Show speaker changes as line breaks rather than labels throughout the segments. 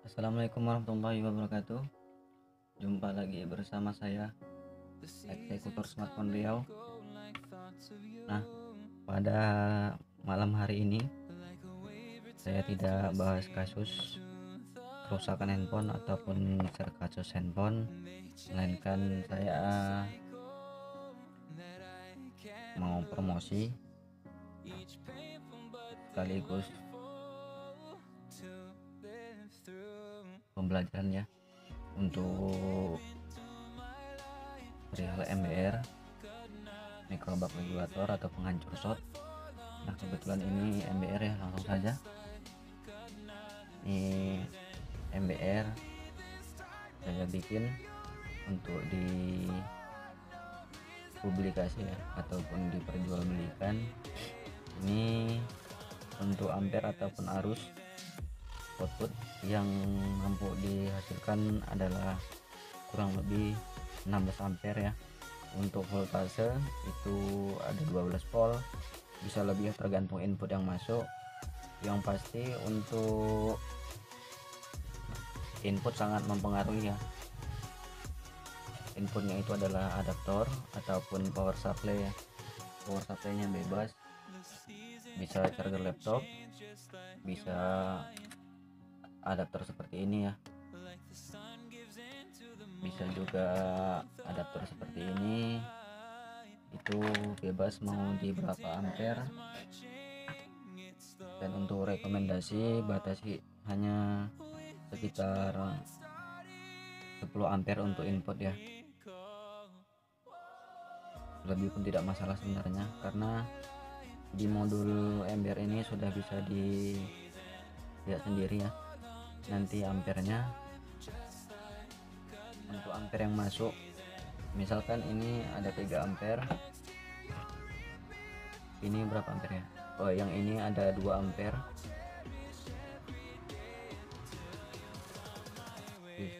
Assalamualaikum warahmatullahi wabarakatuh. Jumpa lagi bersama saya, eksekutor smartphone Riau. Nah, pada malam hari ini saya tidak bahas kasus kerusakan handphone ataupun share kasus handphone, melainkan saya mau promosi sekaligus pembelajaran ya untuk perihal MBR, microbug regulator atau penghancur shot. Nah, kebetulan ini MBR ya, langsung saja. Ini MBR saya bikin untuk dipublikasi ya ataupun diperjualbelikan. Ini untuk ampere ataupun arus output yang mampu dihasilkan adalah kurang lebih 16 ampere ya. Untuk voltase itu ada 12 volt, bisa lebih tergantung input yang masuk. Yang pasti untuk input sangat mempengaruhi ya. Inputnya itu adalah adaptor ataupun power supply ya. Power supply-nya bebas, bisa charger laptop, bisa adaptor seperti ini ya, bisa juga adaptor seperti ini. Itu bebas mau di berapa ampere. Dan untuk rekomendasi batasi hanya sekitar 10 ampere untuk input ya, lebih pun tidak masalah sebenarnya, karena di modul MBR ini sudah bisa dilihat sendiri ya nanti ampernya. Untuk ampere yang masuk, misalkan ini ada 3 ampere, ini berapa ampere ya? Oh, yang ini ada 2 ampere.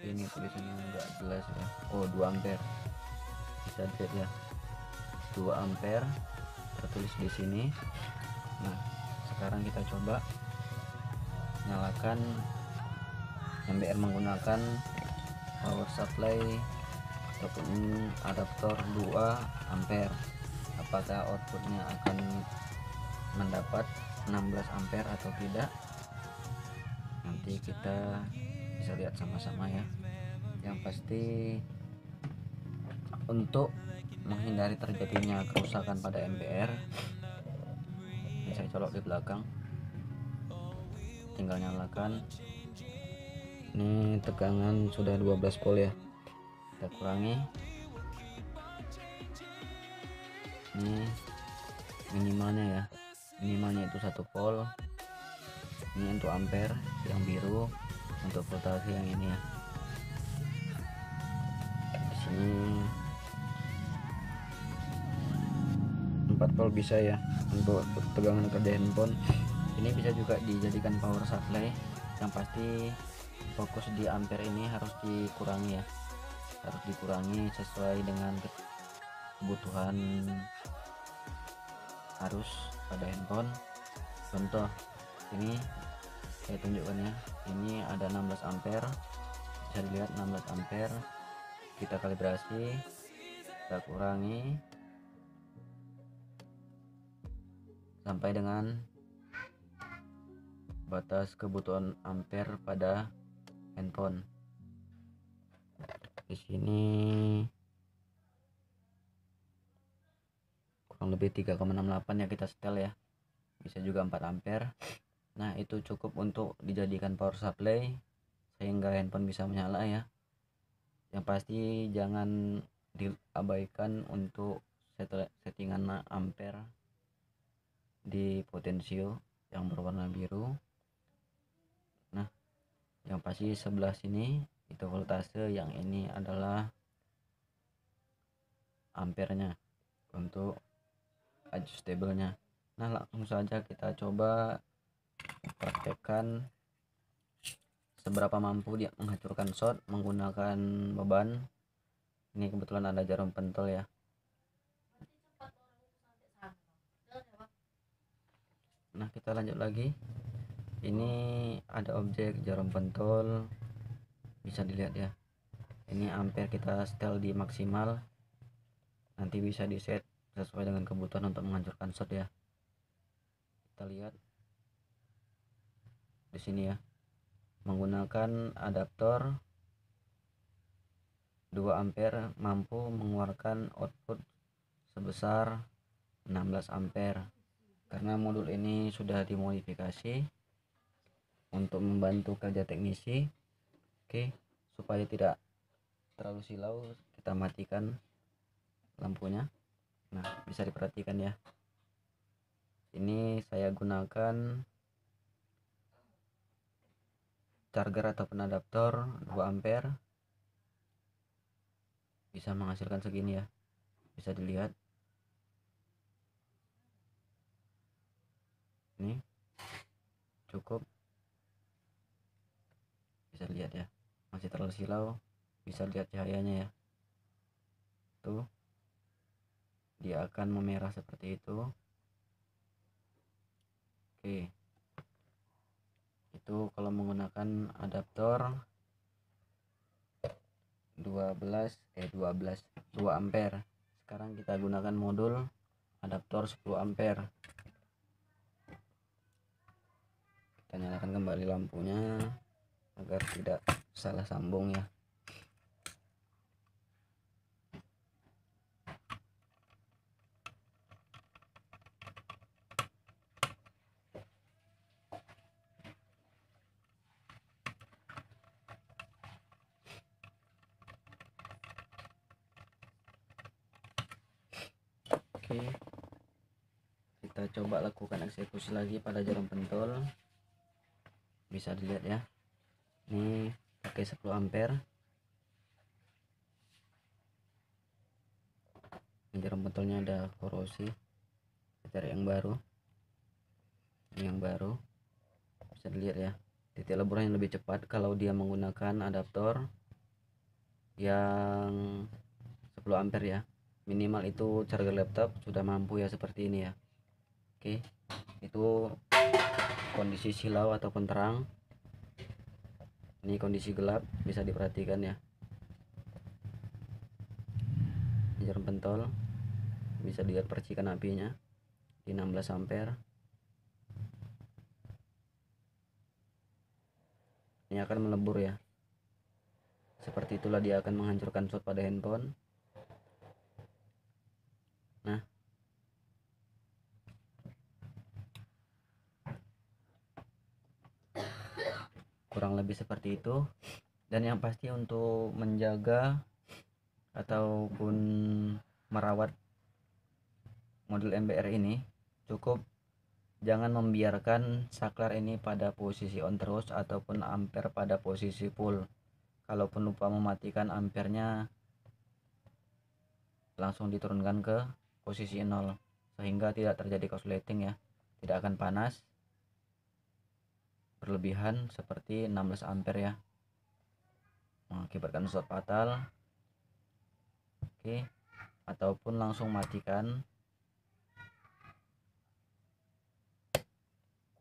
Ini tulisannya enggak jelas ya. Oh, 2 ampere, bisa dilihat ya, 2 ampere tertulis di sini. Nah, sekarang kita coba nyalakan MBR menggunakan power supply ataupun adaptor 2 ampere. Apakah outputnya akan mendapat 16 ampere atau tidak? Nanti kita bisa lihat sama-sama ya. Yang pasti untuk menghindari terjadinya kerusakan pada MBR, ini saya colok di belakang, tinggal nyalakan. Ini tegangan sudah 12 volt ya, kita kurangi. Ini minimalnya ya, minimalnya itu 1 volt. Ini untuk ampere yang biru, untuk voltase yang ini ya. Di sini 4 volt bisa ya untuk tegangan kerja handphone. Ini bisa juga dijadikan power supply. Yang pasti fokus di ampere ini harus dikurangi ya, harus dikurangi sesuai dengan kebutuhan arus pada handphone. Contoh ini saya tunjukkan ya, ini ada 16 ampere, bisa dilihat 16 ampere. Kita kalibrasi, kita kurangi sampai dengan batas kebutuhan ampere pada handphone. Di sini kurang lebih 3,68 ya, kita setel ya, bisa juga 4 ampere. Nah, itu cukup untuk dijadikan power supply sehingga handphone bisa menyala ya. Yang pasti jangan diabaikan untuk settingan ampere di potensio yang berwarna biru. Nah, yang pasti sebelah sini itu voltase, yang ini adalah ampernya untuk adjustable-nya. Nah, langsung saja kita coba praktekkan seberapa mampu dia menghancurkan shot menggunakan beban. Ini kebetulan ada jarum pentul ya. Nah, kita lanjut lagi. Ini ada objek jarum pentol, bisa dilihat ya. Ini ampere kita setel di maksimal, nanti bisa di set sesuai dengan kebutuhan untuk menghancurkan short ya. Kita lihat di sini ya, menggunakan adaptor 2 ampere mampu mengeluarkan output sebesar 16 ampere. Karena modul ini sudah dimodifikasi untuk membantu kerja teknisi. Oke, supaya tidak terlalu silau, kita matikan lampunya. Nah, bisa diperhatikan ya, ini saya gunakan charger ataupun adaptor 2 ampere, bisa menghasilkan segini ya, bisa dilihat ini cukup, bisa lihat ya, masih terlalu silau, bisa lihat cahayanya ya, tuh dia akan memerah seperti itu. Oke, itu kalau menggunakan adaptor 2 ampere. Sekarang kita gunakan modul adaptor 10 ampere. Kita nyalakan kembali lampunya agar tidak salah sambung ya. Oke, kita coba lakukan eksekusi lagi pada jarum pentol. Bisa dilihat ya, ini pakai 10 ampere. Jarum pentolnya ada korosi, kita cari yang baru. Ini yang baru, bisa dilihat ya, titik leburan yang lebih cepat kalau dia menggunakan adaptor yang 10 ampere ya. Minimal itu charger laptop sudah mampu ya, seperti ini ya. Oke, itu kondisi silau ataupun terang. Ini kondisi gelap, bisa diperhatikan ya, jarum pentol bisa dilihat percikan apinya di 16 ampere. Ini akan melebur ya, seperti itulah dia akan menghancurkan short pada handphone. Nah, kurang lebih seperti itu. Dan yang pasti untuk menjaga ataupun merawat modul MBR ini, cukup jangan membiarkan saklar ini pada posisi on terus ataupun ampere pada posisi full. Kalaupun lupa mematikan ampernya, langsung diturunkan ke posisi 0 sehingga tidak terjadi korsleting ya, tidak akan panas berlebihan seperti 16 ampere ya, mengakibatkan short fatal. Oke, ataupun langsung matikan.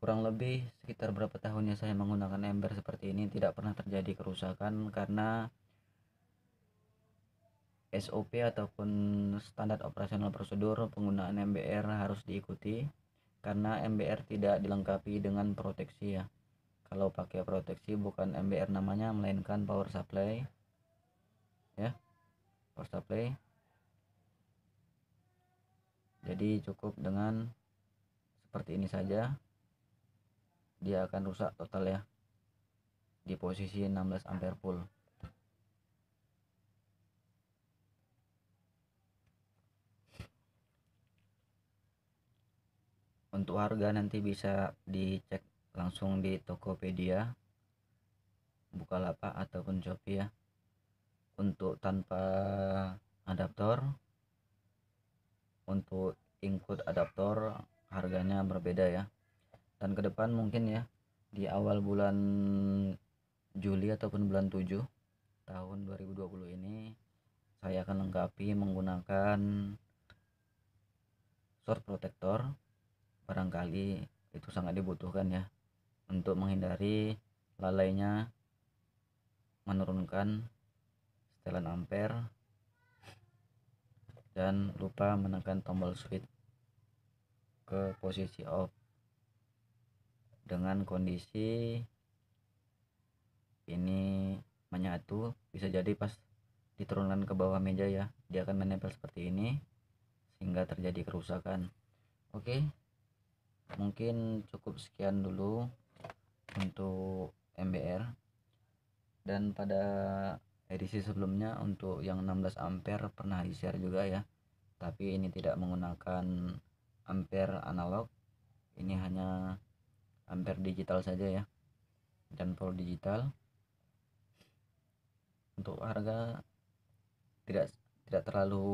Kurang lebih sekitar berapa tahunnya saya menggunakan ember seperti ini, tidak pernah terjadi kerusakan karena SOP ataupun standar operasional prosedur penggunaan MBR harus diikuti, karena MBR tidak dilengkapi dengan proteksi ya. Kalau pakai proteksi bukan MBR namanya, melainkan power supply ya, power supply. Jadi cukup dengan seperti ini saja, dia akan rusak total ya di posisi 16 ampere full. Untuk harga nanti bisa dicek langsung di Tokopedia, Bukalapak ataupun Shopee ya. Untuk tanpa adaptor, untuk include adaptor harganya berbeda ya. Dan ke depan mungkin ya, di awal bulan Juli ataupun bulan 7 tahun 2020 ini, saya akan lengkapi menggunakan short protector. Barangkali itu sangat dibutuhkan ya, untuk menghindari lalainya menurunkan setelan ampere dan lupa menekan tombol switch ke posisi off. Dengan kondisi ini menyatu, bisa jadi pas diturunkan ke bawah meja ya, dia akan menempel seperti ini sehingga terjadi kerusakan. Oke, mungkin cukup sekian dulu untuk MBR. Dan pada edisi sebelumnya untuk yang 16 ampere pernah di share juga ya, tapi ini tidak menggunakan ampere analog, ini hanya ampere digital saja ya, dan volt digital. Untuk harga tidak terlalu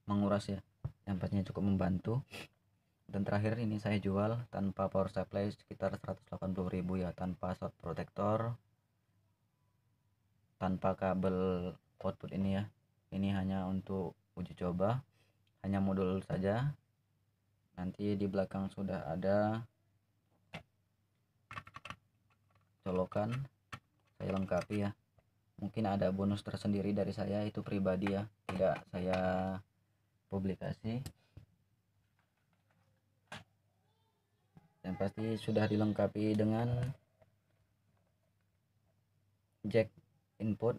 menguras ya, yang pastinya cukup membantu. Dan terakhir ini saya jual tanpa power supply sekitar 180.000 ya, tanpa short protector, tanpa kabel output ini ya. Ini hanya untuk uji coba, hanya modul saja. Nanti di belakang sudah ada colokan, saya lengkapi ya. Mungkin ada bonus tersendiri dari saya, itu pribadi ya, tidak saya publikasi. Yang pasti sudah dilengkapi dengan jack input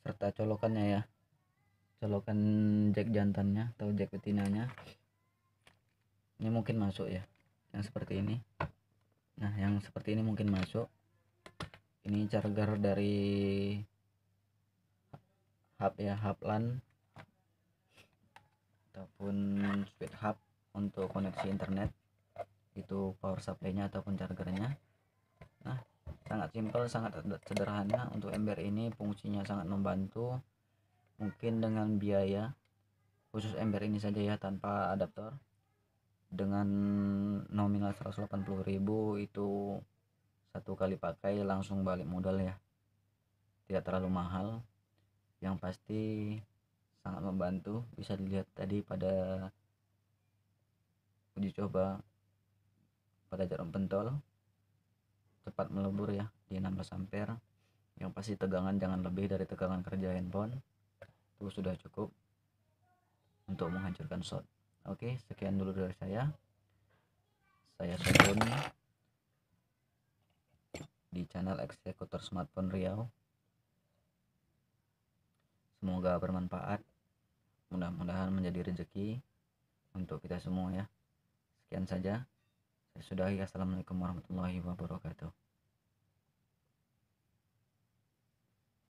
serta colokannya ya, colokan jack jantannya atau jack betinanya. Ini mungkin masuk ya, yang seperti ini. Nah, yang seperti ini mungkin masuk. Ini charger dari hub ya, hub LAN ataupun speed hub untuk koneksi internet. Itu power supply-nya ataupun chargernya. Nah, sangat simpel, sangat sederhana. Untuk ember ini fungsinya sangat membantu. Mungkin dengan biaya khusus ember ini saja ya, tanpa adaptor, dengan nominal 180.000 itu satu kali pakai langsung balik modal ya, tidak terlalu mahal. Yang pasti sangat membantu, bisa dilihat tadi pada uji coba pada jarum pentol cepat melebur ya di 16 ampere. Yang pasti tegangan jangan lebih dari tegangan kerja handphone, itu sudah cukup untuk menghancurkan short. Oke, sekian dulu dari saya Sodun di channel Eksekutor Smartphone Riau. Semoga bermanfaat, mudah-mudahan menjadi rezeki untuk kita semua ya. Sekian saja, saya sudahi. Assalamualaikum warahmatullahi wabarakatuh.